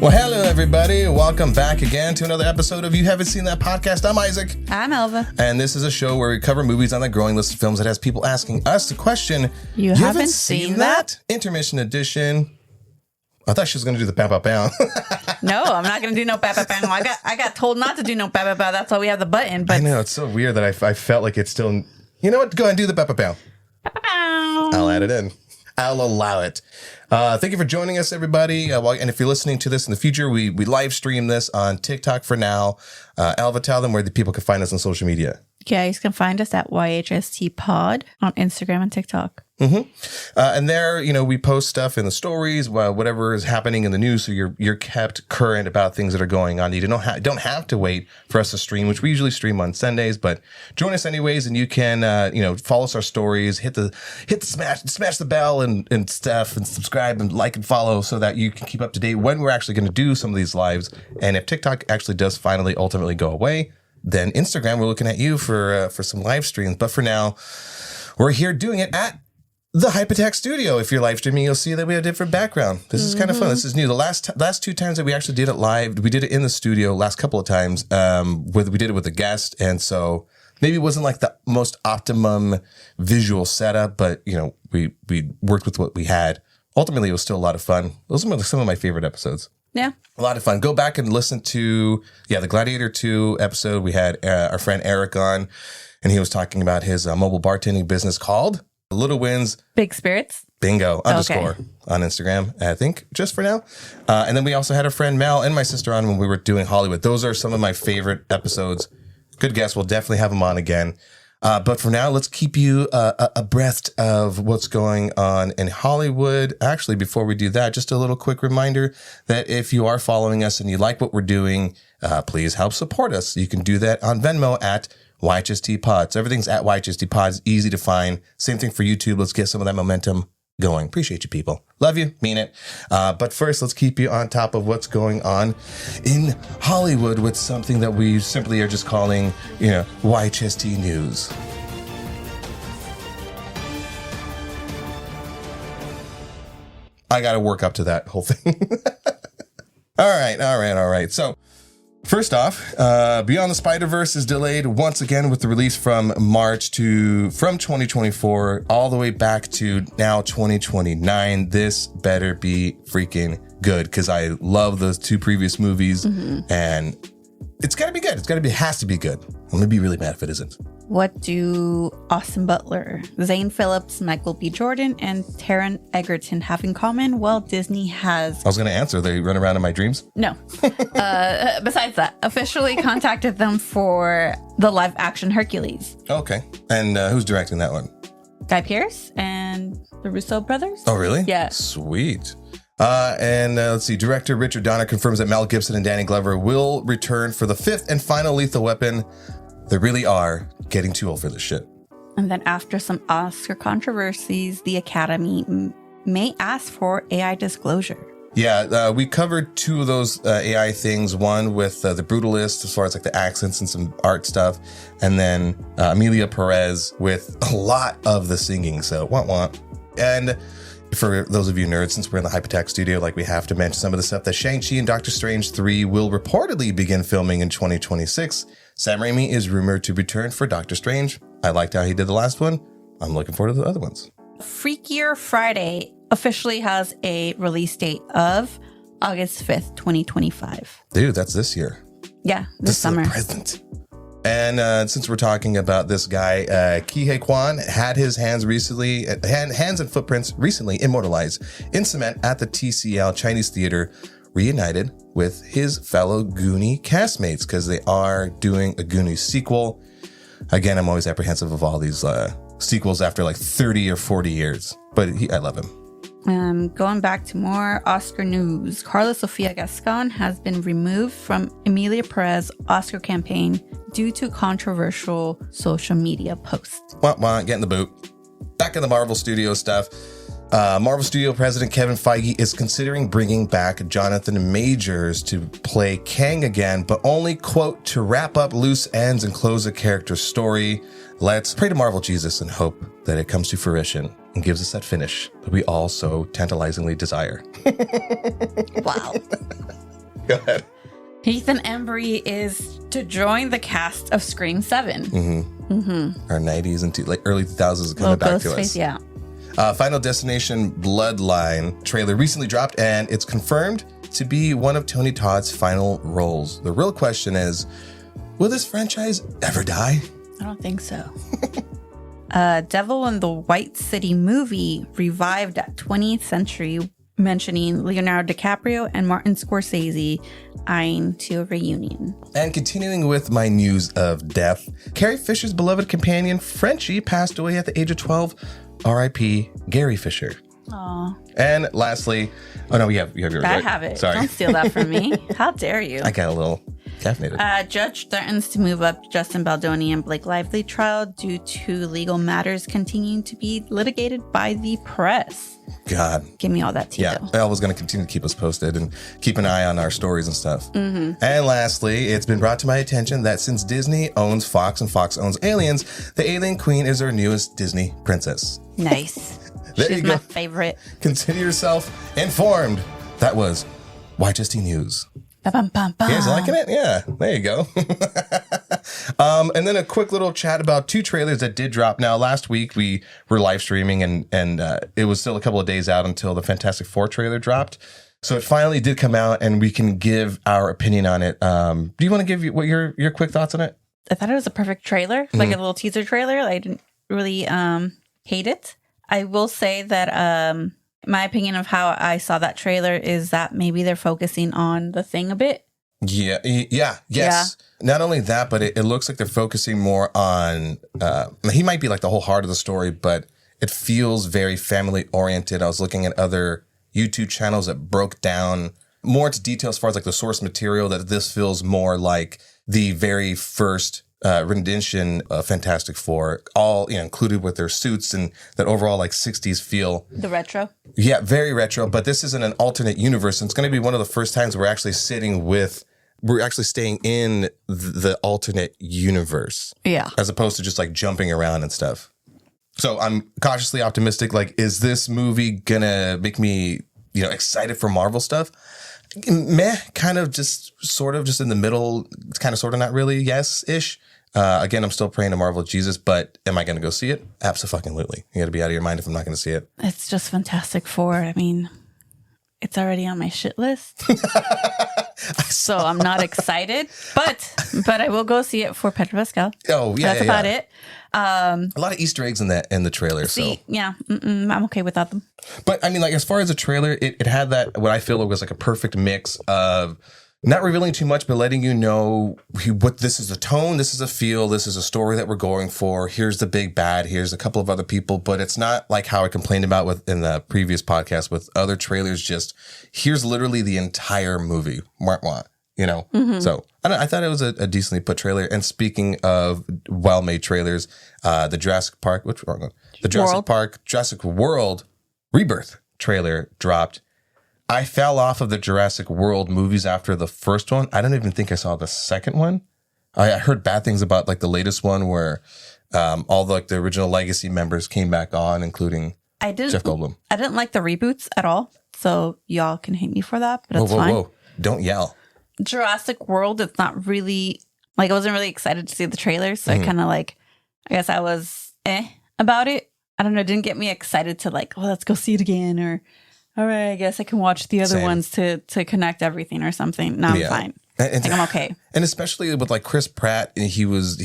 Well, hello, everybody. Welcome back again to another episode of You Haven't Seen That Podcast. I'm Isaac. I'm Elva. And this is a show where we cover movies on the growing list of films that has people asking us the question, You haven't seen that? Intermission edition. I thought she was going to do the pow pow pow. No, I'm not going to do no pow pow pow. I got told not to do no pow pow pow. That's why we have the button. But I know, it's so weird that I felt like it's still... You know what? Go ahead and do the pow pow pow. Pow pow pow. I'll add it in. I'll allow it. Thank you for joining us, everybody. And if you're listening to this in the future, we live stream this on TikTok for now. Alva, tell them where the people can find us on social media. Yeah, you can find us at YHST Pod on Instagram and TikTok. Mm-hmm. And there, we post stuff in the stories, whatever is happening in the news, so you're kept current about things that are going on. You don't have to wait for us to stream, which we usually stream on Sundays, but join us anyways, and you can follow us our stories, hit the smash the bell and stuff, and subscribe and like and follow so that you can keep up to date when we're actually going to do some of these lives. And if TikTok actually does finally ultimately go away, then Instagram, we're looking at you for some live streams. But for now, we're here doing it at the Hypertech Studio. If you're live streaming, you'll see that we have a different background. This is kind of fun. This is new. The last two times that we actually did it live, we did it in the studio last couple of times. We did it with a guest. And so maybe it wasn't like the most optimum visual setup, but we worked with what we had. Ultimately, it was still a lot of fun. Those are some of my favorite episodes. Yeah. A lot of fun. Go back and listen to, the Gladiator 2 episode. We had our friend Eric on, and he was talking about his mobile bartending business called Little Wins. Big Spirits. Bingo. _ on Instagram, I think, just for now. And then we also had our friend Mel and my sister on when we were doing Hollywood. Those are some of my favorite episodes. Good guess. We'll definitely have them on again. But for now, let's keep you abreast of what's going on in Hollywood. Actually, before we do that, just a little quick reminder that if you are following us and you like what we're doing, please help support us. You can do that on Venmo at YHST Pod. So everything's at YHST Pod. It's easy to find. Same thing for YouTube. Let's get some of that momentum going. Appreciate you, people. Love you. Mean it. But first, let's keep you on top of what's going on in Hollywood with something that we simply are just calling, YHST News. I got to work up to that whole thing. All right. So, first off, Beyond the Spider-Verse is delayed once again with the release from 2024 all the way back to now 2029. This better be freaking good because I love those two previous movies and it's got to be good. Has to be good. I'm going to be really mad if it isn't. What do Austin Butler, Zane Phillips, Michael B. Jordan, and Taron Egerton have in common? Well, Disney has... I was going to answer. They run around in my dreams? No. Besides that, officially contacted them for the live-action Hercules. Okay. And who's directing that one? Guy Pearce and the Russo brothers. Oh, really? Yeah. Sweet. And let's see. Director Richard Donner confirms that Mel Gibson and Danny Glover will return for the fifth and final Lethal Weapon. They really are getting too old for this shit. And then after some Oscar controversies, the Academy may ask for AI disclosure. Yeah, we covered two of those AI things. One with The Brutalist, as far as like the accents and some art stuff. And then Amelia Perez with a lot of the singing. So, want. And for those of you nerds, since we're in the Hypertech Studio, we have to mention some of the stuff that Shang-Chi and Doctor Strange 3 will reportedly begin filming in 2026. Sam Raimi is rumored to return for Doctor Strange. I liked how he did the last one. I'm looking forward to the other ones. Freakier Friday officially has a release date of August 5th, 2025. Dude, that's this year. Yeah, this summer. Is the present. And since we're talking about this guy, Ke Quan had his hands and footprints recently immortalized in cement at the TCL Chinese Theater, reunited with his fellow Goonie castmates because they are doing a Goonies sequel. Again, I'm always apprehensive of all these sequels after 30 or 40 years, but I love him. Going back to more Oscar news, Carla Sofia Gascon has been removed from Emilia Perez's Oscar campaign due to controversial social media posts. Get in the boot. Back in the Marvel Studio stuff. Marvel Studio President Kevin Feige is considering bringing back Jonathan Majors to play Kang again, but only, quote, to wrap up loose ends and close a character's story. Let's pray to Marvel Jesus and hope that it comes to fruition and gives us that finish that we all so tantalizingly desire. Wow. Go ahead. Ethan Embry is to join the cast of Scream 7. Our 90s and early 2000s is coming back to us. Yeah. Final Destination Bloodline trailer recently dropped, and it's confirmed to be one of Tony Todd's final roles. The real question is, will this franchise ever die? I don't think so. Devil in the White City movie revived at 20th Century, mentioning Leonardo DiCaprio and Martin Scorsese eyeing to a reunion. And continuing with my news of death, Carrie Fisher's beloved companion, Frenchie, passed away at the age of 12. R.I.P. Gary Fisher. Aw. And lastly, oh no, you have yours, I right? have it. Sorry. Don't steal that from me. How dare you? I got a little caffeinated. Judge threatens to move up Justin Baldoni and Blake Lively trial due to legal matters continuing to be litigated by the press. God. Give me all that tea, Yeah, though. Elva's going to continue to keep us posted and keep an eye on our stories and stuff. And lastly, it's been brought to my attention that since Disney owns Fox and Fox owns Aliens, the Alien Queen is our newest Disney princess. Nice. There She's you go. my favorite. Consider yourself informed. That was YHST News. Ba-bum-bum-bum. You guys liking it? Yeah, there you go. And then a quick little chat about two trailers that did drop. Now, last week we were live streaming and it was still a couple of days out until the Fantastic Four trailer dropped. So it finally did come out and we can give our opinion on it. Do you want to give what your quick thoughts on it? I thought it was a perfect trailer, like a little teaser trailer. I didn't really hate it. I will say that my opinion of how I saw that trailer is that maybe they're focusing on the Thing a bit. Yes. Yeah. Not only that, but it looks like they're focusing more on, he might be like the whole heart of the story, but it feels very family oriented. I was looking at other YouTube channels that broke down more into detail as far as like the source material, that this feels more like the very first rendition of Fantastic Four, all included with their suits and that overall like 60s feel. The retro. Yeah, very retro, but this isn't an alternate universe. And it's going to be one of the first times we're actually staying in the alternate universe. Yeah. As opposed to just like jumping around and stuff. So I'm cautiously optimistic. Like, is this movie gonna make me, excited for Marvel stuff? Meh, kind of just sort of just in the middle, kind of sort of not really, yes-ish. Again, I'm still praying to Marvel Jesus, but am I going to go see it? Absolutely. You got to be out of your mind if I'm not going to see it. It's just Fantastic Four. I mean, it's already on my shit list. So I'm not excited, but I will go see it for Pedro Pascal. Oh, yeah. That's about it. A lot of Easter eggs in the trailer. Yeah, I'm okay without them. But I mean, like, as far as the trailer, it had that, what I feel was like a perfect mix of not revealing too much, but letting you know what this is a tone, this is a feel, this is a story that we're going for. Here's the big bad. Here's a couple of other people, but it's not like how I complained about in the previous podcast with other trailers. Just here's literally the entire movie. So I thought it was a decently put trailer. And speaking of well-made trailers, the Jurassic World Rebirth trailer dropped. I fell off of the Jurassic World movies after the first one. I don't even think I saw the second one. I heard bad things about like the latest one where all the original Legacy members came back on, including Jeff Goldblum. I didn't like the reboots at all, so y'all can hate me for that, but it's fine. Whoa. Don't yell. Jurassic World, it's not really, I wasn't really excited to see the trailer, so I kind of I guess I was about it. I don't know, it didn't get me excited to let's go see it again, or all right, I guess I can watch the other ones to connect everything or something. No, I'm fine. I think I'm okay. And especially with Chris Pratt, he was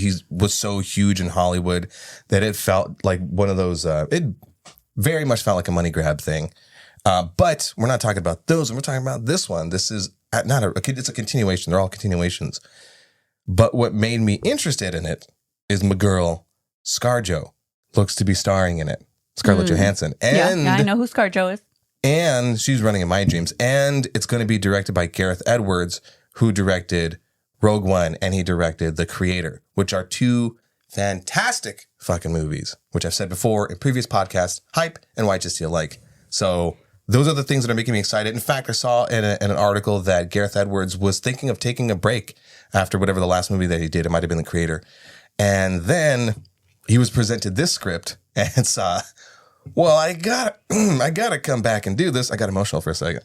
so huge in Hollywood that it felt like one of those, it very much felt like a money grab thing. But we're not talking about those. We're talking about this one. This is it's a continuation. They're all continuations. But what made me interested in it is my girl, ScarJo, looks to be starring in it. Scarlett Johansson. And yeah, I know who ScarJo is. And she's running in my dreams. And it's going to be directed by Gareth Edwards, who directed Rogue One and he directed The Creator, which are two fantastic fucking movies, which I've said before in previous podcasts, hype and YHST alike. So those are the things that are making me excited. In fact, I saw in an article that Gareth Edwards was thinking of taking a break after whatever the last movie that he did. It might have been The Creator. And then he was presented this script and saw, well, I gotta come back and do this. I got emotional for a second.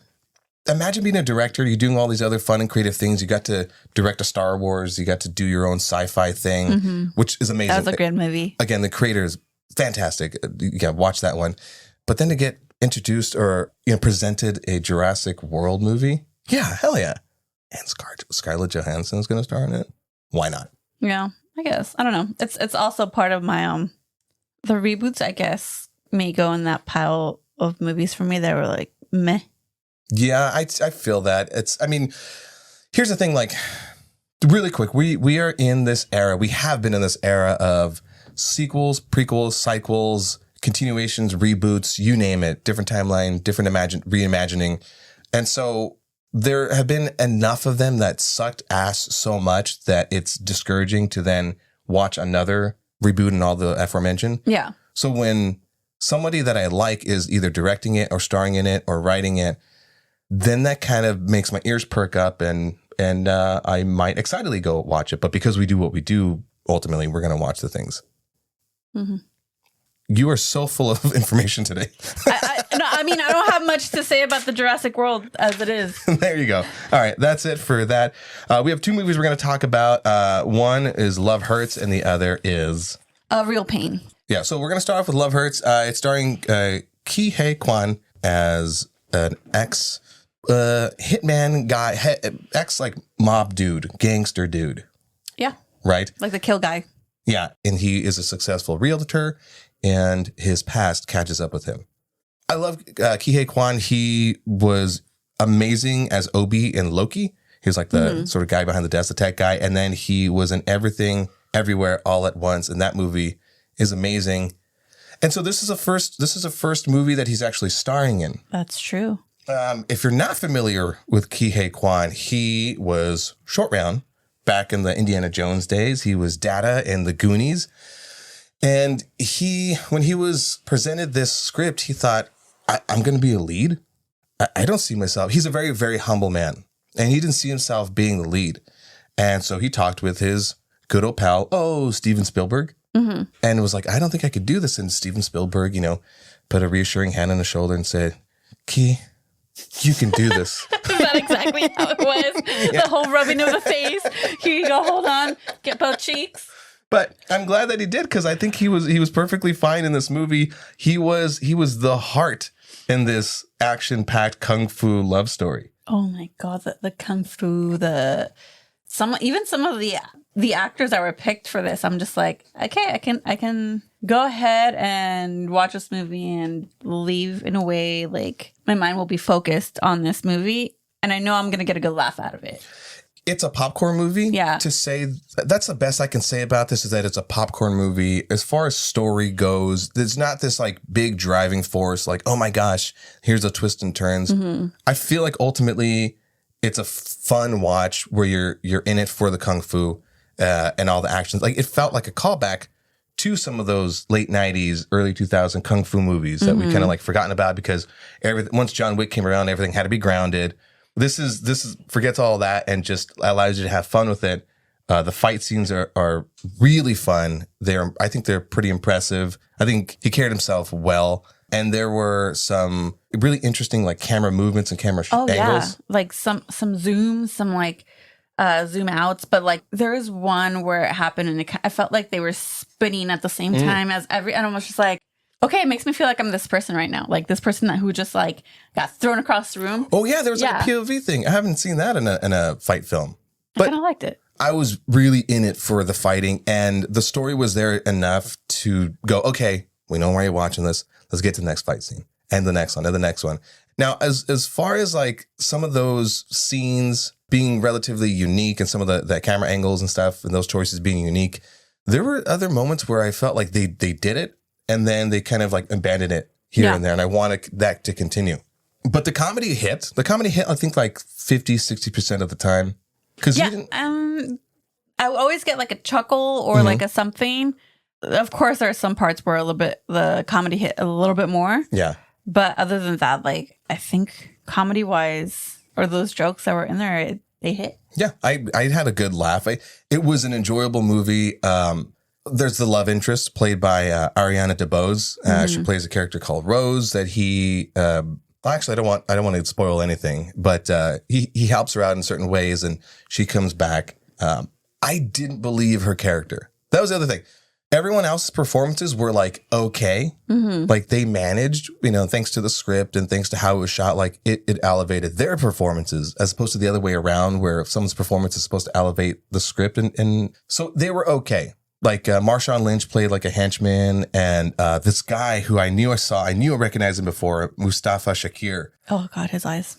imagine being a director. You're doing all these other fun and creative things. You got to direct a Star Wars. You got to do your own sci-fi thing, which is amazing. That was a good movie. Again, the creator is fantastic. Yeah, watch that one. But then to get introduced or presented a Jurassic World movie, yeah, hell yeah. And Scarlett Johansson is going to star in it. Why not? Yeah, I guess. I don't know. It's also part of my the reboots, I guess, may go in that pile of movies for me that were like meh. Yeah, I feel that. Here's the thing, like, really quick, we are in this era, we have been in this era of sequels, prequels, sequels, continuations, reboots, you name it, different timeline, different reimagining. And so there have been enough of them that sucked ass so much that it's discouraging to then watch another reboot and all the aforementioned. Yeah. So when somebody that I like is either directing it or starring in it or writing it, then that kind of makes my ears perk up and I might excitedly go watch it. But because we do what we do, ultimately, we're going to watch the things. Mm-hmm. You are so full of information today. I don't have much to say about the Jurassic World as it is. There you go. All right. That's it for that. We have two movies we're going to talk about. One is Love Hurts and the other is... RealPain. Yeah. So we're going to start off with Love Hurts. It's starring Ki-Hye Kwan as an ex hitman guy, ex like mob dude, gangster dude. Yeah. Right? Like the kill guy. Yeah. And he is a successful realtor and his past catches up with him. I love Ki-Hye Kwan. He was amazing as Obi in Loki. He was like the sort of guy behind the desk, the tech guy. And then he was in Everything, Everywhere, All at Once. And that movie is amazing. And so this is a first movie that he's actually starring in. That's true. If you're not familiar with Ki-Hye Kwan, he was Short Round back in the Indiana Jones days. He was Data in The Goonies. And when he was presented this script, he thought, I'm going to be a lead. I don't see myself. He's a very, very humble man. And he didn't see himself being the lead. And so he talked with his good old pal, Steven Spielberg. Mm-hmm. And it was like, I don't think I could do this. And Steven Spielberg, put a reassuring hand on his shoulder and said, Key, you can do this. Is that exactly how it was? Yeah. The whole rubbing of the face. Here you go. Hold on. Get both cheeks. But I'm glad that he did, because I think he was perfectly fine in this movie. He was the heart in this action-packed kung fu love story. Oh my God, the kung fu, some of the actors that were picked for this, I'm just like, okay, I can go ahead and watch this movie and leave in a way like my mind will be focused on this movie, and I know I'm gonna get a good laugh out of it. It's a popcorn movie. Yeah. To say that's the best I can say about this is that it's a popcorn movie. As far as story goes, there's not this like big driving force, like, oh my gosh, here's a twist and turns. Mm-hmm. I feel like ultimately it's a fun watch where you're in it for the kung fu and all the actions. Like, it felt like a callback to some of those late 90s, early 2000 kung fu movies that we kind of like forgotten about, because once John Wick came around, everything had to be grounded. This is forgets all that and just allows you to have fun with it. The fight scenes are really fun. I think they're pretty impressive. I think he carried himself well. And there were some really interesting like camera movements and camera angles. Yeah. Like some zooms, some like zoom outs. But like there is one where it happened and I felt like they were spinning at the same time as and I was just like, okay, it makes me feel like I'm this person right now. Like this person who just like got thrown across the room. Oh yeah, there was like a POV thing. I haven't seen that in a fight film. But I kind of liked it. I was really in it for the fighting, and the story was there enough to go, okay, we know why you're watching this. Let's get to the next fight scene. And the next one, and the next one. Now, as far as like some of those scenes being relatively unique and some of the camera angles and stuff and those choices being unique, there were other moments where I felt like they did it, and then they kind of like abandoned it here and there. And I wanted that to continue. But the comedy hit, I think like 50-60% of the time. Because I always get like a chuckle or like a something. Of course, there are some parts where the comedy hit a little bit more. Yeah. But other than that, like I think comedy wise, or those jokes that were in there, they hit. Yeah, I had a good laugh. It was an enjoyable movie. There's the love interest played by Ariana DeBose. She plays a character called Rose that he actually, I don't want to spoil anything, but he helps her out in certain ways, and she comes back. I didn't believe her character. That was the other thing. Everyone else's performances were like, okay. Like they managed, thanks to the script and thanks to how it was shot, like it elevated their performances as opposed to the other way around where someone's performance is supposed to elevate the script. And so they were okay. Like Marshawn Lynch played like a henchman, and this guy who I knew I recognized him before, Mustafa Shakir. Oh God, his eyes.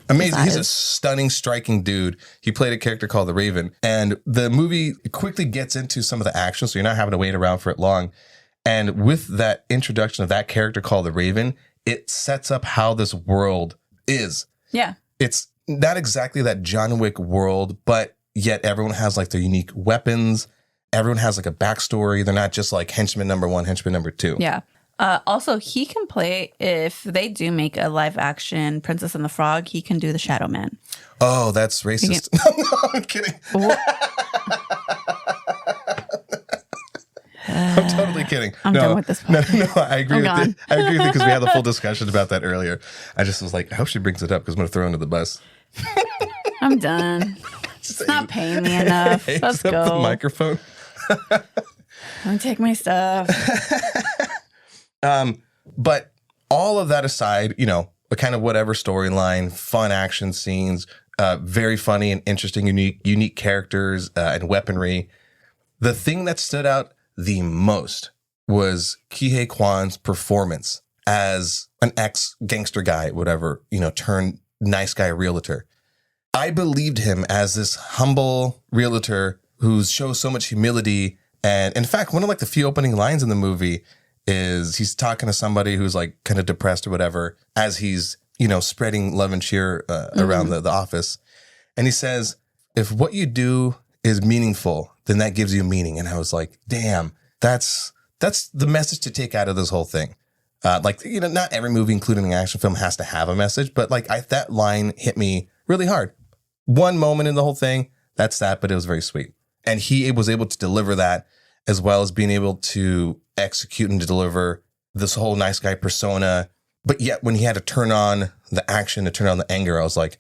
Amazing. He's a stunning, striking dude. He played a character called the Raven. And the movie quickly gets into some of the action, so you're not having to wait around for it long. And with that introduction of that character called the Raven, it sets up how this world is. Yeah. It's not exactly that John Wick world, but yet everyone has like their unique weapons. Everyone has like a backstory. They're not just like henchman number 1, henchman number 2. Yeah. Also, he can play, if they do make a live action Princess and the Frog, he can do the Shadow Man. Oh, that's racist. No, I'm kidding. I'm totally kidding. I'm done with this part. No, I agree with you. I agree with you because we had a full discussion about that earlier. I just was like, I hope she brings it up because I'm going to throw her under the bus. I'm done. It's not paying me enough. Let's go. The microphone. I'm going to take my stuff. But all of that aside, a kind of whatever storyline, fun action scenes, very funny and interesting, unique characters and weaponry. The thing that stood out the most was Ke Kwan's performance as an ex-gangster guy, whatever, turned nice guy realtor. I believed him as this humble realtor who shows so much humility. And in fact, one of like the few opening lines in the movie is he's talking to somebody who's like kind of depressed or whatever as he's, spreading love and cheer around the office. And he says, if what you do is meaningful, then that gives you meaning. And I was like, damn, that's the message to take out of this whole thing. Not every movie, including an action film, has to have a message, but that line hit me really hard. One moment in the whole thing, that's that, but it was very sweet. And he was able to deliver that, as well as being able to execute and to deliver this whole nice guy persona. But yet when he had to turn on the action, to turn on the anger, I was like,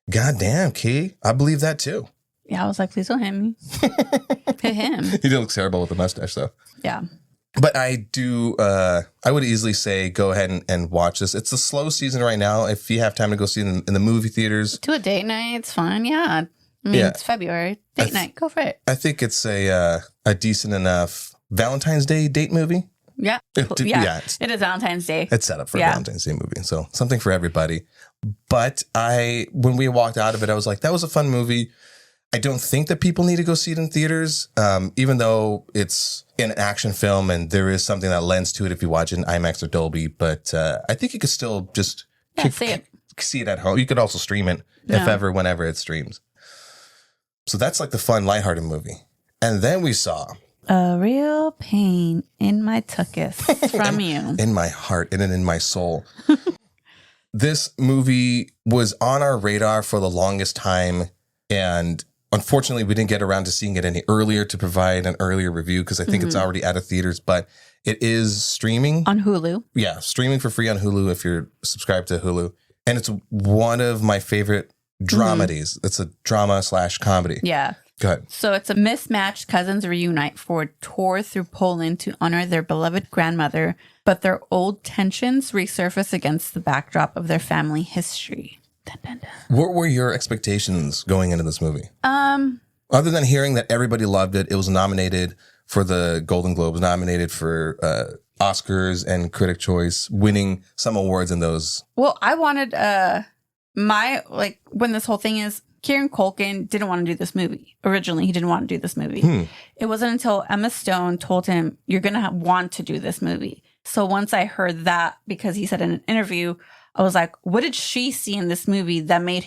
God damn, Key, I believe that too. Yeah, I was like, please don't hit me. Hit him. He did look terrible with the mustache though. Yeah. But I would easily say go ahead and watch this. It's a slow season right now. If you have time to go see it in the movie theaters. Do a date night. It's fun. Yeah. It's February. Date night. Go for it. I think it's a decent enough Valentine's Day date movie. Yeah. It is Valentine's Day. It's set up for a Valentine's Day movie. So something for everybody. But when we walked out of it, I was like, that was a fun movie. I don't think that people need to go see it in theaters, even though it's an action film and there is something that lends to it if you watch it in IMAX or Dolby. But I think you could still just see it at home. You could also stream it whenever it streams. So that's like the fun, lighthearted movie. And then we saw A Real Pain in My Tuchus from you. In my heart and in my soul. This movie was on our radar for the longest time. And unfortunately, we didn't get around to seeing it any earlier to provide an earlier review because I think it's already out of theaters. But it is streaming. On Hulu. Yeah, streaming for free on Hulu if you're subscribed to Hulu. And it's one of my favorite dramedies. It's a drama/comedy. Yeah. Go ahead. So it's a mismatched cousins reunite for a tour through Poland to honor their beloved grandmother, but their old tensions resurface against the backdrop of their family history. Dun, dun, dun. What were your expectations going into this movie? Other than hearing that everybody loved it, it was nominated for the Golden Globes, nominated for Oscars and Critic Choice, winning some awards in those. Well, I wanted when this whole thing is, Kieran Culkin didn't want to do this movie. Originally, he didn't want to do this movie. It wasn't until Emma Stone told him, you're going to want to do this movie. So once I heard that, because he said in an interview, I was like, what did she see in this movie that made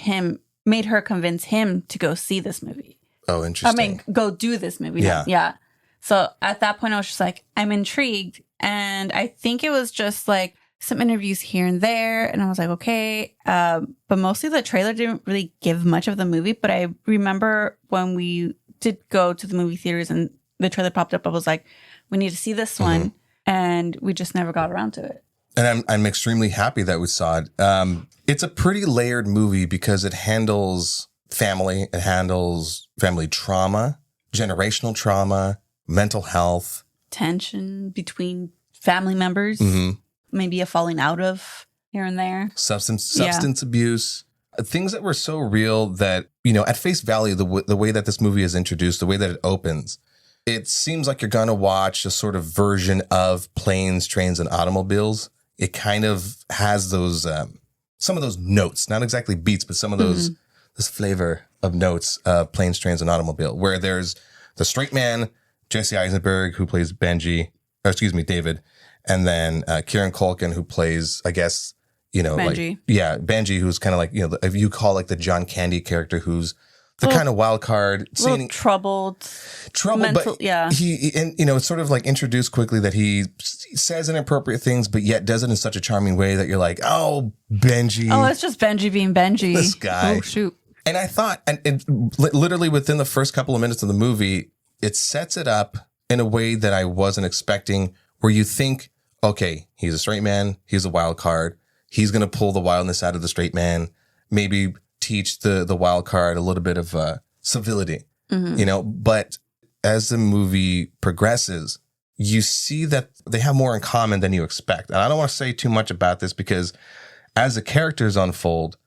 her convince him to go see this movie? Oh, interesting. Go do this movie. Yeah. Yeah. So at that point, I was just like, I'm intrigued. And I think it was just like some interviews here and there. And I was like, okay. But mostly the trailer didn't really give much of the movie. But I remember when we did go to the movie theaters and the trailer popped up, I was like, we need to see this one. And we just never got around to it. And I'm extremely happy that we saw it. It's a pretty layered movie because it handles family, it handles family trauma, generational trauma, mental health, tension between family members, maybe a falling out of here and there, substance abuse, things that were so real that, you know, at face value, the way that this movie is introduced, the way that it opens, it seems like you're going to watch a sort of version of Planes, Trains, and Automobiles. It kind of has those, some of those notes, not exactly beats, but some of those, this flavor of notes of Planes, Trains, and Automobile, where there's the straight man, Jesse Eisenberg, who plays David, and then Kieran Culkin, who plays, I guess, you know, Benji. Benji, who's kind of like, you know, if you call like the John Candy character, who's the kind of wild card, troubled, mental, but he, and you know, it's sort of like introduced quickly that he says inappropriate things, but yet does it in such a charming way that you're like, oh, Benji. Oh, it's just Benji being Benji. This guy. Oh, shoot. And I thought, and literally within the first couple of minutes of the movie, it sets it up in a way that I wasn't expecting, where you think, okay, he's a straight man, he's a wild card, he's going to pull the wildness out of the straight man, maybe teach the wild card a little bit of civility, you know, but as the movie progresses, you see that they have more in common than you expect. And I don't want to say too much about this because as the characters unfold,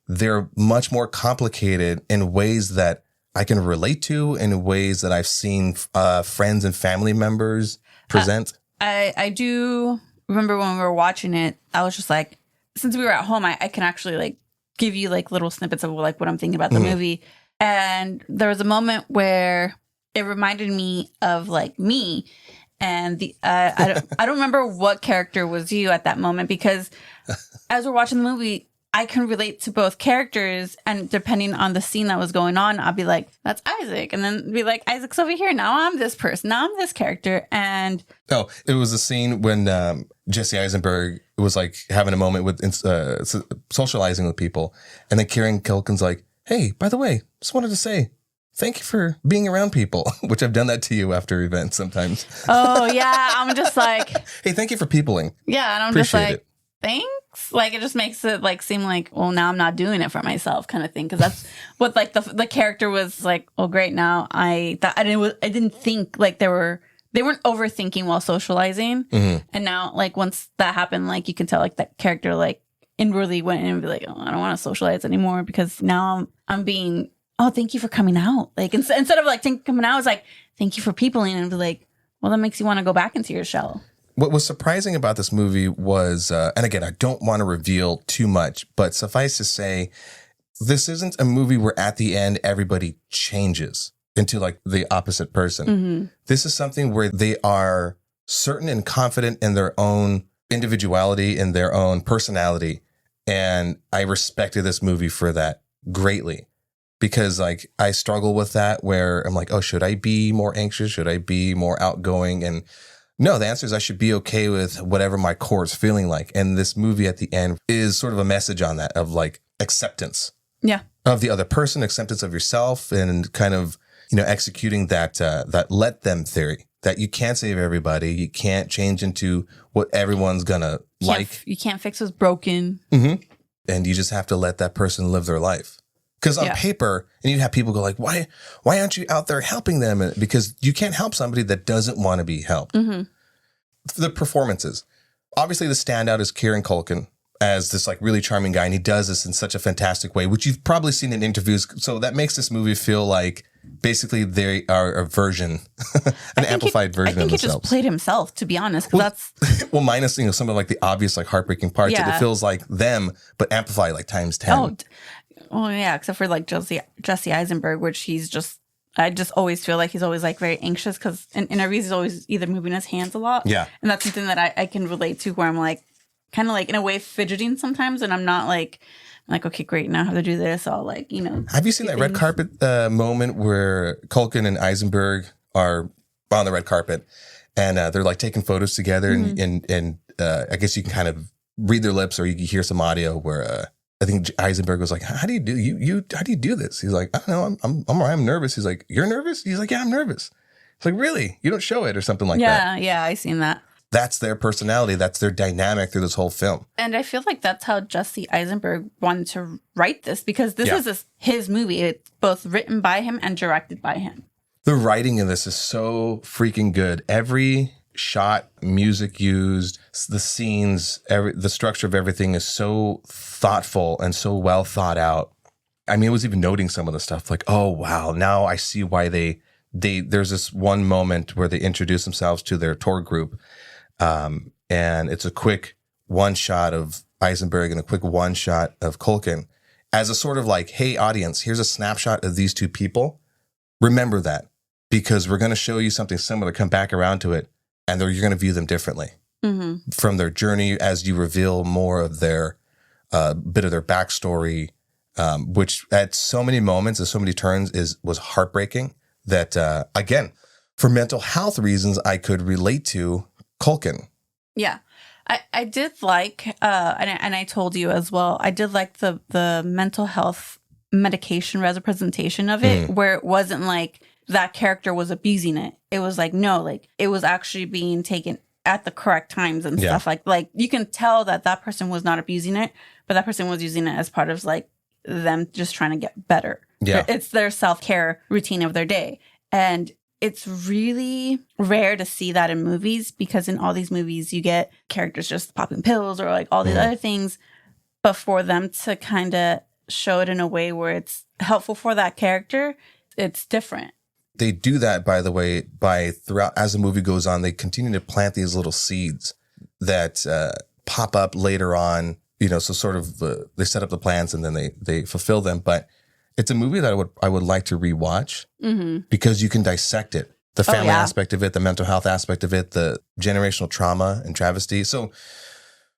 they're much more complicated in ways that I can relate to, in ways that I've seen friends and family members present. I do remember when we were watching it, I was just like, since we were at home, I can actually like give you like little snippets of like what I'm thinking about the movie. And there was a moment where it reminded me of like me, and the I don't remember what character was you at that moment, because as we're watching the movie, I can relate to both characters, and depending on the scene that was going on, I'll be like, that's Isaac. And then be like, Isaac's over here. Now I'm this person. Now I'm this character. And it was a scene when Jesse Eisenberg was like having a moment with socializing with people. And then Kieran Culkin's like, hey, by the way, just wanted to say, thank you for being around people, which I've done that to you after events sometimes. Oh, yeah. I'm just like, hey, thank you for peopling. Yeah. And I'm Appreciate just like, it. Thanks. Like, it just makes it like seem like, well, now I'm not doing it for myself kind of thing. Cause that's what like the character was like, oh, great. Now I didn't think like they weren't overthinking while socializing. And now like once that happened, like you can tell like that character like inwardly went in and be like, oh, I don't want to socialize anymore, because now I'm being, oh, thank you for coming out. Like instead of like coming out, it's like, thank you for peopling, and be like, well, that makes you want to go back into your shell. What was surprising about this movie was, and again, I don't want to reveal too much, but suffice to say, this isn't a movie where at the end everybody changes into like the opposite person. This is something where they are certain and confident in their own individuality, in their own personality. And I respected this movie for that greatly, because like I struggle with that, where I'm like, oh, should I be more anxious? Should I be more outgoing? And no, the answer is I should be okay with whatever my core is feeling like. And this movie at the end is sort of a message on that, of like acceptance. Yeah. Of the other person, acceptance of yourself, and kind of, you know, executing that let them theory, that you can't save everybody. You can't change into what everyone's gonna like. You can't fix what's broken. And you just have to let that person live their life. Because on paper, and you'd have people go like, why aren't you out there helping them? Because you can't help somebody that doesn't want to be helped. The performances. Obviously, the standout is Kieran Culkin as this like really charming guy. And he does this in such a fantastic way, which you've probably seen in interviews. So that makes this movie feel like basically they are a version, an amplified version of themselves. I think he just played himself, to be honest. Well, well, minus, you know, some of like the obvious like heartbreaking parts. It feels like them, but amplified like times 10. Oh yeah, except for like Jesse Eisenberg, which I just always feel like he's always like very anxious, because in interviews he's always either moving his hands a lot. Yeah. And that's something that I can relate to, where I'm like kind of like in a way fidgeting sometimes, and I'm not like, okay, great, now I have to do this. I'll like, you know. Have you seen that red carpet moment where Culkin and Eisenberg are on the red carpet and they're like taking photos together, and I guess you can kind of read their lips, or you can hear some audio where I think Eisenberg was like, how do you do how do you do this? He's like, I don't know. I'm all right. I'm nervous. He's like, you're nervous? He's like, yeah, I'm nervous. It's like, really? You don't show it or something like that. Yeah. I seen that. That's their personality. That's their dynamic through this whole film. And I feel like that's how Jesse Eisenberg wanted to write this, because this is his movie. It's both written by him and directed by him. The writing in this is so freaking good. Every shot, music used, the scenes, the structure of everything is so thoughtful and so well thought out. I mean, I was even noting some of the stuff like, oh, wow, now I see why there's this one moment where they introduce themselves to their tour group. And it's a quick one shot of Eisenberg and a quick one shot of Culkin as a sort of like, hey, audience, here's a snapshot of these two people. Remember that, because we're going to show you something similar, come back around to it, and you're going to view them differently from their journey as you reveal more of their bit of their backstory, which at so many moments and so many turns was heartbreaking that, again, for mental health reasons, I could relate to Culkin. Yeah. I did like, and I told you as well, I did like the mental health medication representation of it, where it wasn't like that character was abusing it. It was like, no, like it was actually being taken at the correct times and stuff. Like you can tell that person was not abusing it, but that person was using it as part of like them just trying to get better. Yeah. It's their self-care routine of their day. And it's really rare to see that in movies, because in all these movies you get characters just popping pills or like all these other things. But for them to kind of show it in a way where it's helpful for that character, it's different. They do that, by the way, throughout as the movie goes on, they continue to plant these little seeds that pop up later on. You know, so sort of they set up the plans and then they fulfill them. But it's a movie that I would like to rewatch because you can dissect it. The family aspect of it, the mental health aspect of it, the generational trauma and travesty. So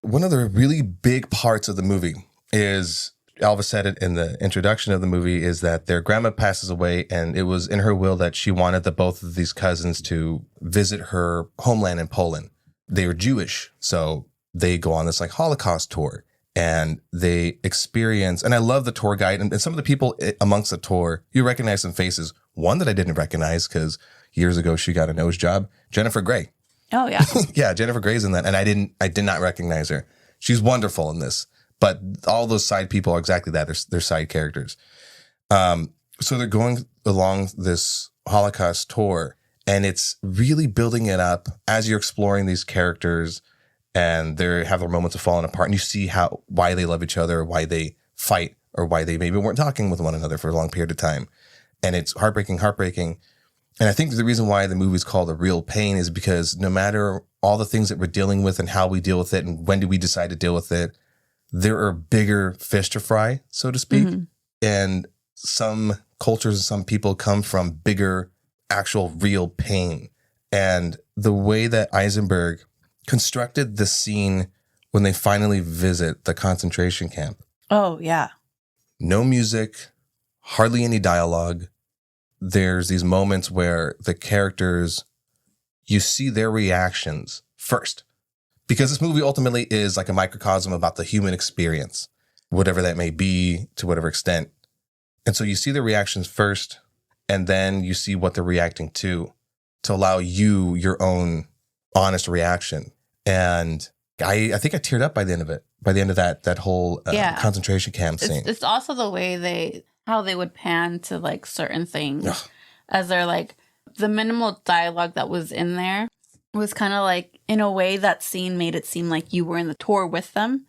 one of the really big parts of the movie is, Alva said it in the introduction of the movie, is that their grandma passes away, and it was in her will that she wanted both of these cousins to visit her homeland in Poland. They were Jewish, so they go on this like Holocaust tour. And they experience, and I love the tour guide and some of the people amongst the tour, you recognize some faces. One that I didn't recognize because years ago she got a nose job, Jennifer Grey. Oh yeah. Yeah, Jennifer Grey's in that. And I did not recognize her. She's wonderful in this, but all those side people are exactly that. They're side characters. So they're going along this Holocaust tour, and it's really building it up as you're exploring these characters. And they have their moments of falling apart, and you see why they love each other, or why they fight, or why they maybe weren't talking with one another for a long period of time. And it's heartbreaking. And I think the reason why the movie is called A Real Pain is because no matter all the things that we're dealing with and how we deal with it and when do we decide to deal with it, there are bigger fish to fry, so to speak. And some cultures and some people come from bigger, actual real pain. And the way that Eisenberg constructed the scene when they finally visit the concentration camp. Oh, yeah. No music, hardly any dialogue. There's these moments where the characters, you see their reactions first. Because this movie ultimately is like a microcosm about the human experience, whatever that may be, to whatever extent. And so you see their reactions first, and then you see what they're reacting to allow you your own honest reaction. And I think I teared up by the end of it, by the end of that whole concentration camp scene. It's also the way how they would pan to like certain things as they're like the minimal dialogue that was in there was kind of like, in a way, that scene made it seem like you were in the tour with them.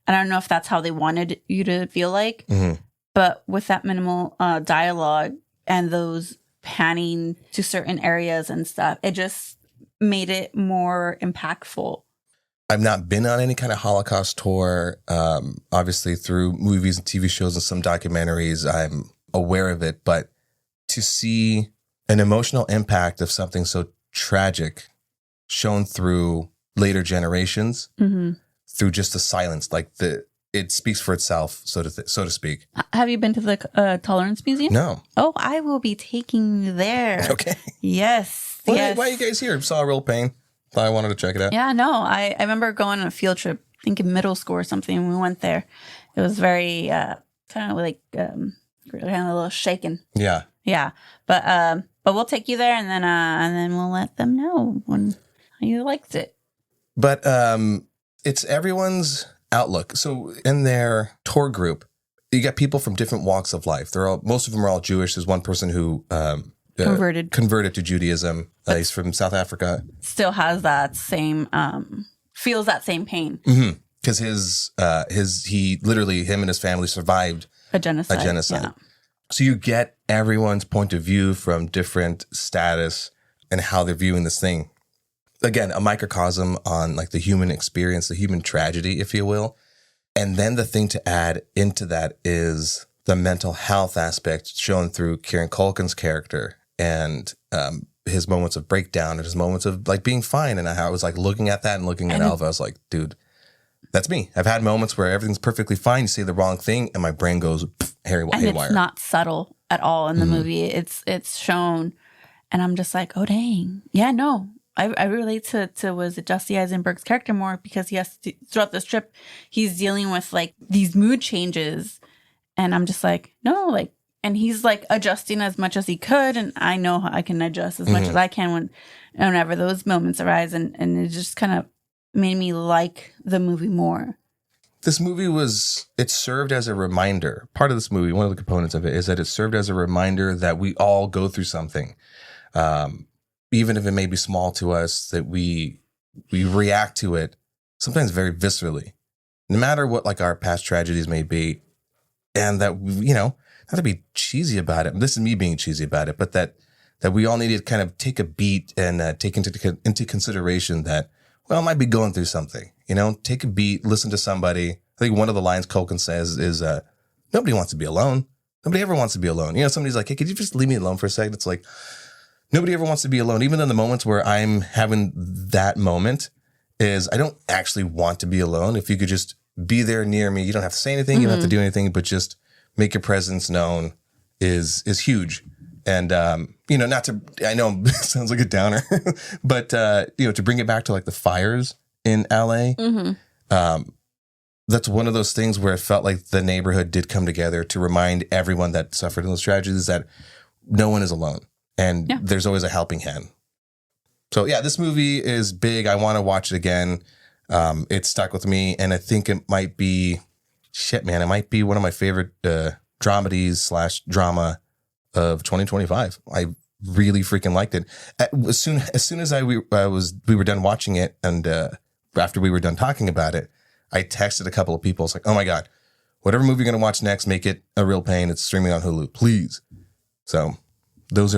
I don't know if that's how they wanted you to feel like, but with that minimal dialogue and those panning to certain areas and stuff, it just made it more impactful. I've not been on any kind of Holocaust tour. Obviously, through movies and TV shows and some documentaries, I'm aware of it. But to see an emotional impact of something so tragic shown through later generations, through just the silence, like it speaks for itself, so to speak. Have you been to the Tolerance Museum? No. Oh, I will be taking you there. Okay. Yes. Why yes. are you guys here? Saw RealPain. Thought I wanted to check it out. Yeah, no. I remember going on a field trip, I think in middle school or something, and we went there. It was very kind of like kind of a little shaken. Yeah. Yeah. But we'll take you there, and then we'll let them know when you liked it. But it's everyone's outlook. So in their tour group, you got people from different walks of life. Most of them are all Jewish. There's one person who converted to Judaism. He's from South Africa. Still has that same feels that same pain. Because him and his family survived a genocide. Yeah. So you get everyone's point of view from different status and how they're viewing this thing. Again, a microcosm on like the human experience, the human tragedy, if you will. And then the thing to add into that is the mental health aspect shown through Kieran Culkin's character and his moments of breakdown and his moments of like being fine. And how I was like looking at that and looking at Alva, I was like, dude, that's me. I've had moments where everything's perfectly fine. You say the wrong thing and my brain goes haywire. And it's not subtle at all in the movie. It's shown. And I'm just like, oh, dang. Yeah, no. I relate to was it Jesse Eisenberg's character more because he has to, throughout this trip, he's dealing with like these mood changes. And I'm just like, no, like, and he's like adjusting as much as he could. And I know I can adjust as much as I can whenever those moments arise. And it just kind of made me like the movie more. This movie it served as a reminder. Part of this movie, one of the components of it is that it served as a reminder that we all go through something. Even if it may be small to us, that we react to it sometimes very viscerally, no matter what like our past tragedies may be. And that, not to be cheesy about it. This is me being cheesy about it, but that we all need to kind of take a beat and take into consideration that, well, I might be going through something, take a beat, listen to somebody. I think one of the lines Culkin says is, nobody wants to be alone. Nobody ever wants to be alone. Somebody's like, hey, could you just leave me alone for a second? It's like, nobody ever wants to be alone. Even in the moments where I'm having that moment is I don't actually want to be alone. If you could just be there near me, you don't have to say anything. You don't have to do anything, but just make your presence known is huge. And, I know it sounds like a downer, but, to bring it back to like the fires in LA, that's one of those things where it felt like the neighborhood did come together to remind everyone that suffered in those tragedies that no one is alone. And there's always a helping hand. So, yeah, this movie is big. I want to watch it again. It stuck with me. And I think it might be, it might be one of my favorite dramedies/drama of 2025. I really freaking liked it. As soon as we were done watching it and after we were done talking about it, I texted a couple of people. It's like, oh, my God, whatever movie you're going to watch next, make it a RealPain. It's streaming on Hulu, please. So that's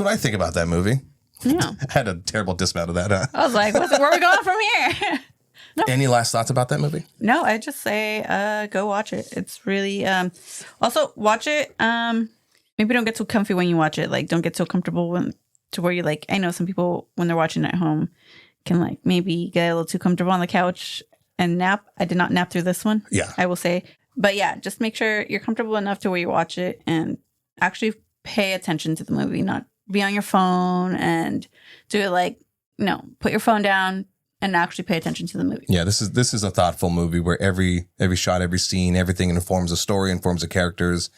what I think about that movie. Yeah. I had a terrible dismount of that. Huh? I was like, where are we going from here? No. Any last thoughts about that movie? No, I just say go watch it. It's really also watch it. Maybe don't get too comfy when you watch it. Like don't get so comfortable to where you're like, I know some people when they're watching at home can like maybe get a little too comfortable on the couch and nap. I did not nap through this one. Yeah. I will say. But yeah, just make sure you're comfortable enough to where you watch it and actually pay attention to the movie, not be on your phone and do it like, put your phone down and actually pay attention to the movie. Yeah, this is a thoughtful movie where every shot, every scene, everything informs the story, informs the characters.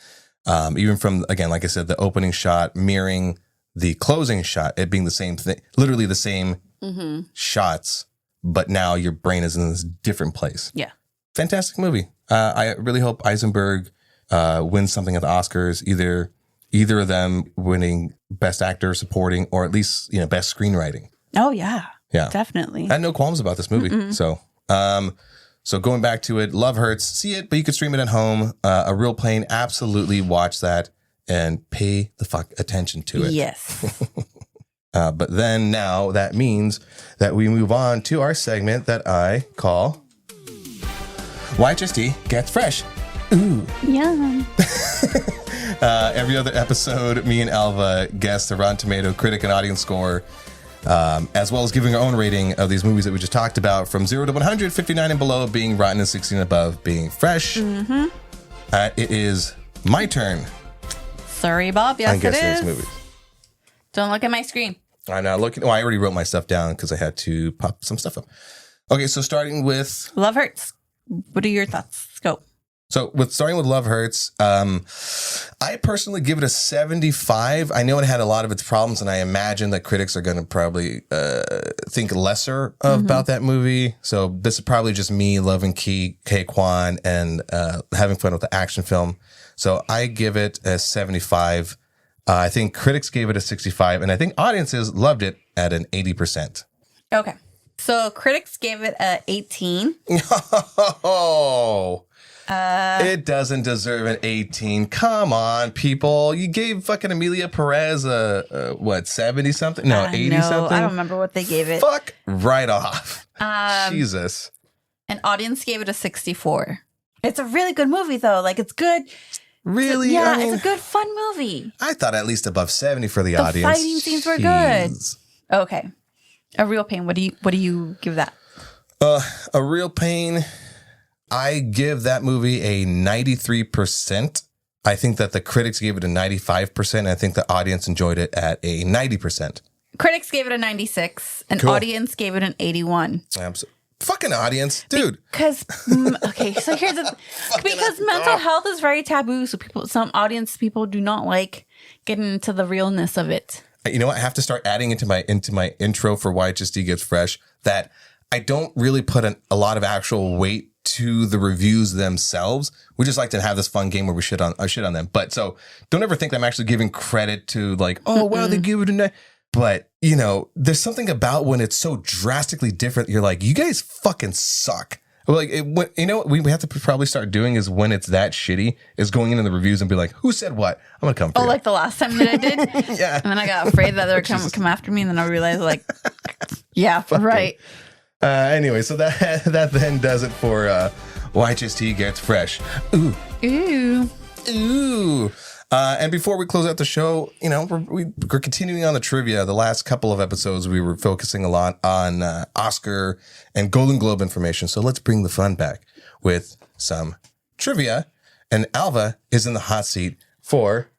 Even from, again, like I said, the opening shot mirroring the closing shot, it being the same thing, literally the same shots, but now your brain is in this different place. Yeah. Fantastic movie. I really hope Eisenberg wins something at the Oscars, either of them winning Best Actor, Supporting, or at least, Best Screenwriting. Oh, yeah. Yeah. Definitely. I had no qualms about this movie. Mm-mm. So going back to it, love hurts. See it, but you can stream it at home. A RealPain, absolutely watch that and pay the fuck attention to it. Yes. But then now that means that we move on to our segment that I call YHST Gets Fresh. Ooh. Yum. Every other episode, me and Alva guess the Rotten Tomato critic and audience score, as well as giving our own rating of these movies that we just talked about, from 0 to 100, 59 and below being rotten and 16 and above being fresh. Mm-hmm. It is my turn. Sorry, Bob. Yes, it is. Movies. Don't look at my screen. I'm not looking. I already wrote my stuff down because I had to pop some stuff up. Okay, so starting with Love Hurts. What are your thoughts? Let's go. So starting with Love Hurts, I personally give it a 75. I know it had a lot of its problems, and I imagine that critics are going to probably think lesser about that movie. So this is probably just me loving K. Kwan and having fun with the action film. So I give it a 75. I think critics gave it a 65, and I think audiences loved it at an 80%. Okay. So critics gave it a 18. Oh. It doesn't deserve an 18. Come on, people. You gave fucking Emilia Perez a what, 70 something? No, 80 something? I don't remember what they gave it. Fuck right off. Jesus. An audience gave it a 64. It's a really good movie, though. Like, it's good. Really? Yeah, I mean, it's a good, fun movie. I thought at least above 70 for the audience. The fighting scenes were good. Okay. A Real Pain. What do you give that? A Real Pain. I give that movie a 93%. I think that the critics gave it a 95%. I think the audience enjoyed it at a 90%. Critics gave it a 96. An audience gave it an 81. Fucking audience, dude. Because okay, so here's the because mental health is very taboo. So some audience people do not like getting into the realness of it. You know what? I have to start adding into my intro for Why HSD Gets Fresh that I don't really put a lot of actual weight to the reviews themselves. We just like to have this fun game where we shit on them. But so don't ever think I'm actually giving credit to like, oh, wow, they give it a 9. But, you know, there's something about when it's so drastically different. You're like, you guys fucking suck. Like, you know what we have to probably start doing is when it's that shitty is going into the reviews and be like, who said what? I'm going to come for you. Like the last time that I did? Yeah. And then I got afraid that they were come after me. And then I realized like, yeah, right. Anyway, so that then does it for YHST Gets Fresh. Ooh. And before we close out the show, you know, we're continuing on the trivia. The last couple of episodes, we were focusing a lot on Oscar and Golden Globe information. So let's bring the fun back with some trivia. And Alva is in the hot seat for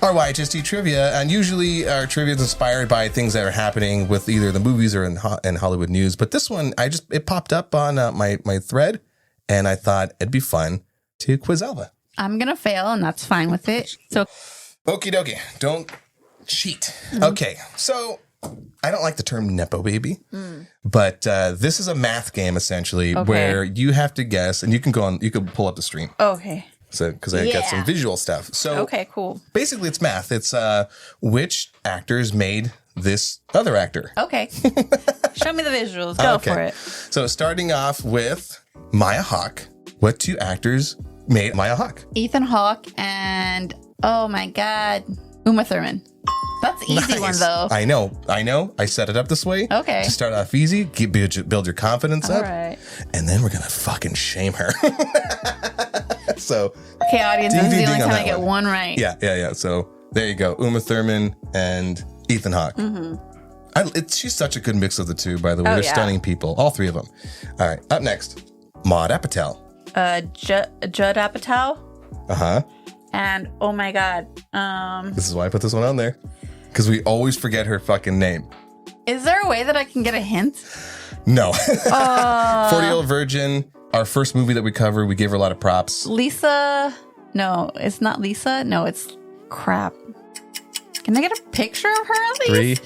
our YHST trivia, and usually our trivia is inspired by things that are happening with either the movies or in Hollywood news. But this one, it popped up on my thread, and I thought it'd be fun to quiz Alva. I'm gonna fail, and that's fine with it. So, okie dokie, don't cheat. Okay, so I don't like the term nepo baby, but this is a math game essentially where you have to guess, and you can pull up the stream. Okay. So, because I got some visual stuff. So, okay, cool. Basically, it's math. It's which actors made this other actor. Okay. Show me the visuals. Go for it. So, starting off with Maya Hawke. What two actors made Maya Hawke? Ethan Hawke and, oh my God, Uma Thurman. That's an easy one, though. I know. I set it up this way. Okay. To start off easy, build your confidence up. All right. And then we're going to fucking shame her. So. Okay, audience, this is the only time I get one right. Yeah. So there you go. Uma Thurman and Ethan Hawke. She's such a good mix of the two, by the way. They're stunning people. All three of them. All right. Up next, Maude Apatow. Judd Apatow. Uh-huh. And, oh my God. This is why I put this one on there. Because we always forget her fucking name. Is there a way that I can get a hint? No. 40-Year-Old Virgin, our first movie that we covered, we gave her a lot of props. Lisa. No, it's not Lisa. No, it's crap. Can I get a picture of her at least?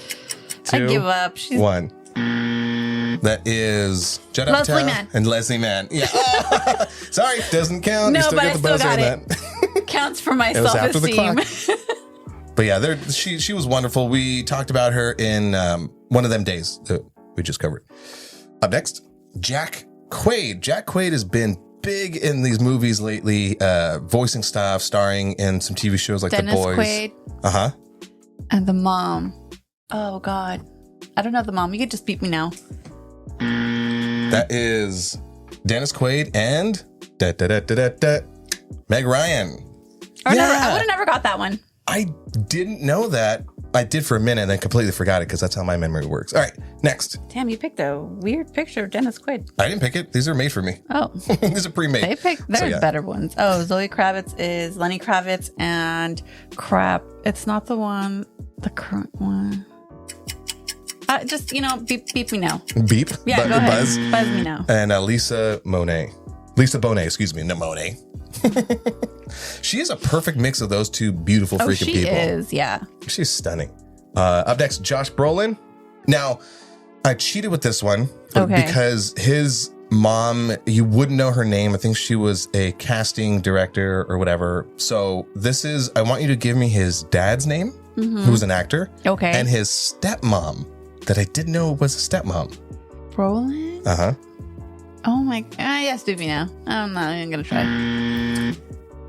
3, 2, I give up. 1. That is Judd Leslie Apatow Mann. and Leslie Mann. Yeah. Sorry, doesn't count. No, you still but get the I still buzzer got it. Counts for my self-esteem. But yeah, she was wonderful. We talked about her in one of them days that we just covered. Up next, Jack Quaid. Jack Quaid has been big in these movies lately, voicing stuff, starring in some TV shows like Dennis The Boys. Quaid. Uh-huh. And the mom. Oh, God. I don't know the mom. You could just beat me now. That is Dennis Quaid and Meg Ryan. I would have never got that one. I didn't know that. I did for a minute and then completely forgot it because that's how my memory works. All right, next. Damn, you picked a weird picture of Dennis Quaid. I didn't pick it. These are made for me. Oh. These are pre-made. There's better ones. Oh, Zoe Kravitz is Lenny Kravitz and crap. It's not the current one. Just, beep me now. Beep? Yeah, go ahead. Buzz me now. And Lisa Bonet, excuse me, no Monet. She is a perfect mix of those two beautiful freaking people. She is, yeah. She's stunning. Up next, Josh Brolin. Now, I cheated with this one because his mom, you wouldn't know her name. I think she was a casting director or whatever. So I want you to give me his dad's name, who was an actor. Okay. And his stepmom that I didn't know was a stepmom. Brolin? Uh-huh. Oh my God. Yes, do me now. I'm not even going to try.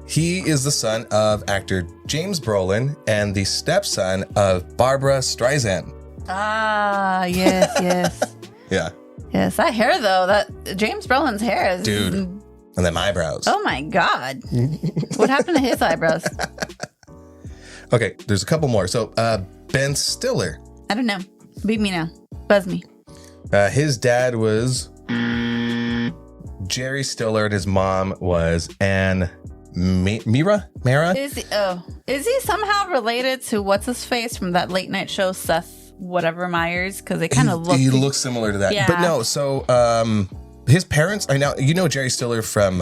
He is the son of actor James Brolin and the stepson of Barbara Streisand. Ah, yes. Yeah. Yes, that hair though, that James Brolin's hair is... Dude. And them eyebrows. Oh my God. What happened to his eyebrows? Okay, there's a couple more. So, Ben Stiller. I don't know. Beat me now. Buzz me. His dad was Jerry Stiller and his mom was Anne Mara? Is he somehow related to what's his face from that late night show, Seth whatever Myers? Because they kind of look. He looks similar to that. Yeah. But no, so his parents, I know you know Jerry Stiller from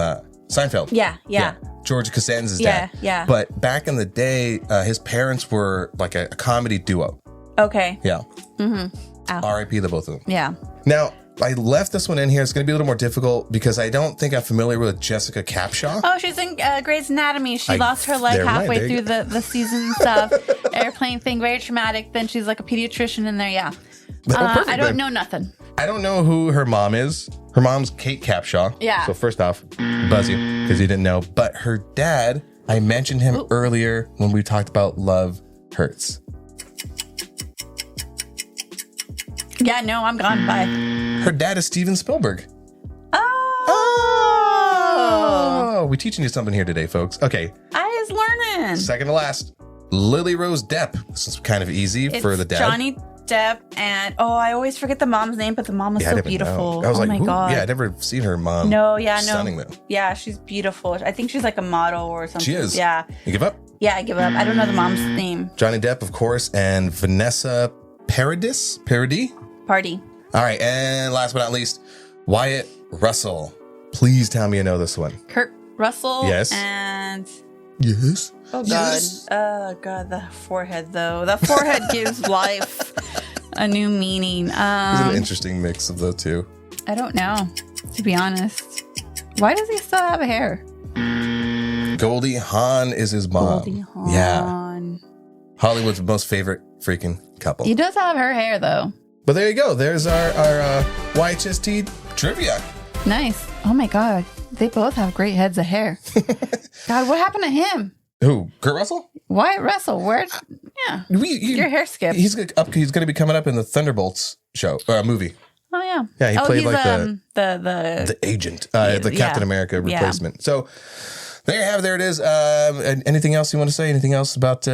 Seinfeld. Yeah. George Costanza's dad. Yeah. But back in the day, his parents were like a comedy duo. Okay. Yeah. Mm-hmm. R.I.P. the both of them. Yeah. Now, I left this one in here. It's going to be a little more difficult because I don't think I'm familiar with Jessica Capshaw. Oh, she's in Grey's Anatomy. She lost her leg never mind, halfway there you through the season and stuff. Airplane thing, very traumatic. Then she's like a pediatrician in there. Yeah. Perfect, I don't then. know nothing. I don't know who her mom is. Her mom's Kate Capshaw. Yeah. So first off, buzz you because you didn't know. But her dad, I mentioned him earlier when we talked about Love Hurts. Yeah, no, I'm gone. Bye. Her dad is Steven Spielberg. Oh. We're teaching you something here today, folks. Okay. I was learning. Second to last, Lily Rose Depp. This is kind of easy for the dad. Johnny Depp and I always forget the mom's name, but the mom was so beautiful. I was my God. Yeah, I'd never seen her mom. No, yeah, Stunning though. Yeah, she's beautiful. I think she's like a model or something. She is. Yeah. You give up? Yeah, I give up. I don't know the mom's name. Johnny Depp, of course, and Vanessa Paradis. Party. All right, and last but not least, Wyatt Russell. Please tell me you know this one. Kurt Russell. Yes. And yes. oh God. Yes. Oh God, the forehead though. The forehead gives life a new meaning. It's an interesting mix of the two. I don't know, to be honest. Why does he still have hair? Goldie Hawn is his mom. Goldie Hawn. Yeah. Hollywood's most favorite freaking couple. He does have her hair though. But there you go. There's our YHST trivia. Nice. Oh my God. They both have great heads of hair. God, what happened to him? Who? Kurt Russell? Wyatt Russell. Where? Yeah. Your hair skipped. He's going to be coming up in the Thunderbolts show movie. Oh yeah. Yeah, he played he's, like the agent, the Captain America replacement. Yeah. So there you have. There it is. Anything else you want to say? Anything else about?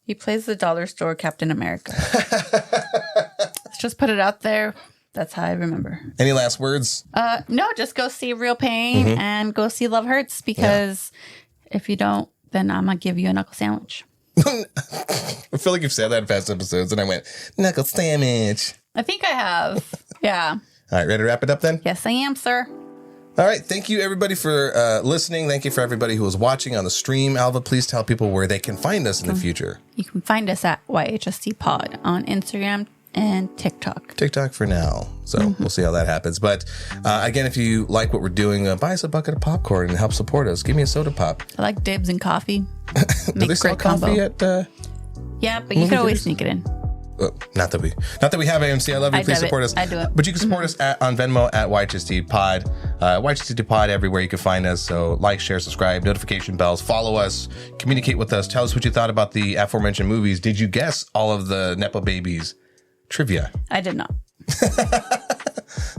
He plays the dollar store Captain America. Let's just put it out there. That's how I remember. Any last words? No, just go see RealPain and go see Love Hurts because if you don't, then I'm going to give you a knuckle sandwich. I feel like you've said that in past episodes and I went, knuckle sandwich. I think I have. Yeah. All right, ready to wrap it up then? Yes, I am, sir. All right. Thank you, everybody, for listening. Thank you for everybody who was watching on the stream. Alva, please tell people where they can find us in the future. You can find us at YHST Pod on Instagram and TikTok. TikTok for now. So we'll see how that happens. But again, if you like what we're doing, buy us a bucket of popcorn and help support us. Give me a soda pop. I like dibs and coffee. Do they sell coffee at... yeah, but you can always sneak it in. Not that we have AMC. I love you. Please support us. I do it. But you can support us on Venmo at YHST Pod. YHST Pod everywhere you can find us. So like, share, subscribe, notification bells, follow us, communicate with us. Tell us what you thought about the aforementioned movies. Did you guess all of the Nepo Babies trivia? I did not.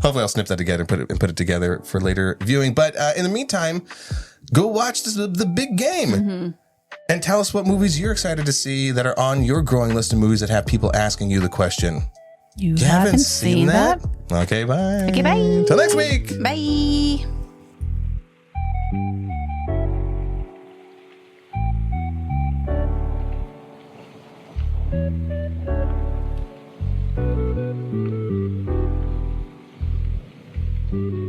Hopefully I'll snip that together and put it together for later viewing. But in the meantime, go watch the big game. And tell us what movies you're excited to see that are on your growing list of movies that have people asking you the question. You haven't seen that? Okay, bye. Okay, bye. Till next week. Bye. Thank you.